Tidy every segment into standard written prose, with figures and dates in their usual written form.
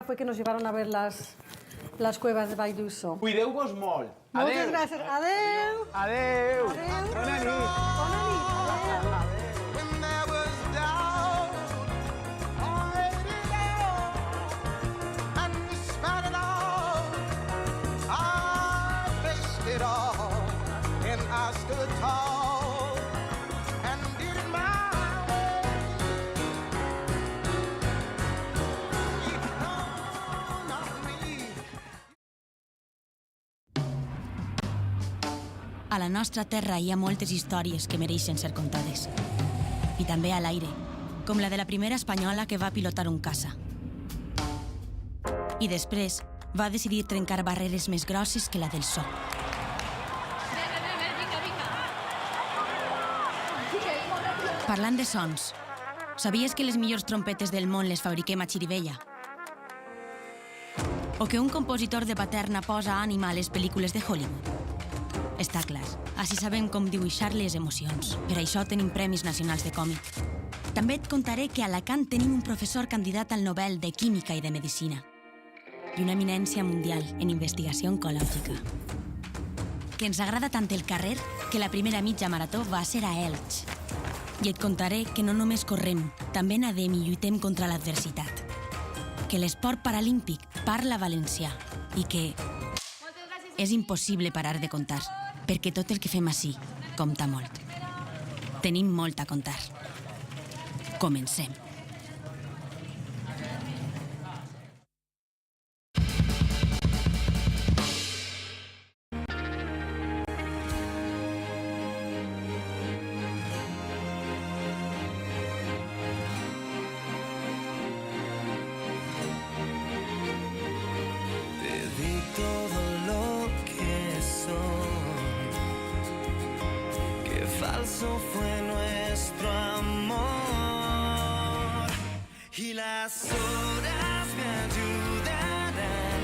fue que nos llevaron a ver las cuevas de Valldúso. Cuideu-vos molt. Moltes gràcies. Adeu. Adeu. Adeu. Bona nit. Bona nit. Adeu. When there was doubt, I laid it down. And despite it all, I faced it all. And I stood tall and did it my way. Leaning on me. A la nostra terra hi ha moltes històries que mereixen ser contades. I també a l'aire, com la de la primera espanyola que va pilotar un caça. I després va decidir trencar barreres més grosses que la del so. Parlant de sons, sabies que les millors trompetes del món les fabriquem a Xirivella? O que un compositor de Paterna posa ànima a les pel·lícules de Hollywood? Està clar, així sabem com dibuixar les emocions. Per això tenim premis nacionals de còmic. També et contaré que a Alacant tenim un professor candidat al Nobel de Química i de Medicina i una eminència mundial en investigació oncològica. Que ens agrada tant el carrer que la primera mitja marató va ser a Elx. I et contaré que no només correm, també nadem i lluitem contra l'adversitat. Que l'esport paralímpic parla valencià i que és impossible parar de contar, perquè tot el que fem ací compta molt. Tenim molt a contar. Comencem. Te di todo lo que soy. Qué falso fue nuestro amor. Y las horas me ayudarán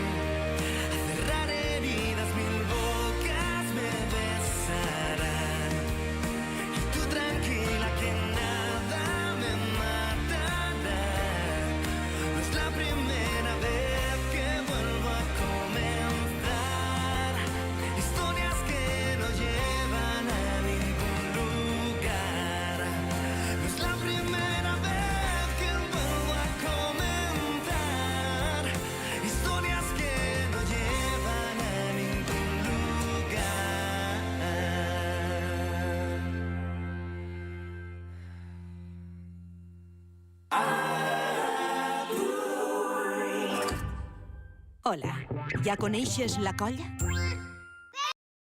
a cerrar heridas, mil bocas me besarán. Y tú tranquila que nada me matará. No es la primera vez que vuelvo a comenzar historias que no llevan a ningún lugar. No es la primera vez que vuelvo a comenzar historias que no llevan a ningún lugar. Hola, ja coneixes la colla?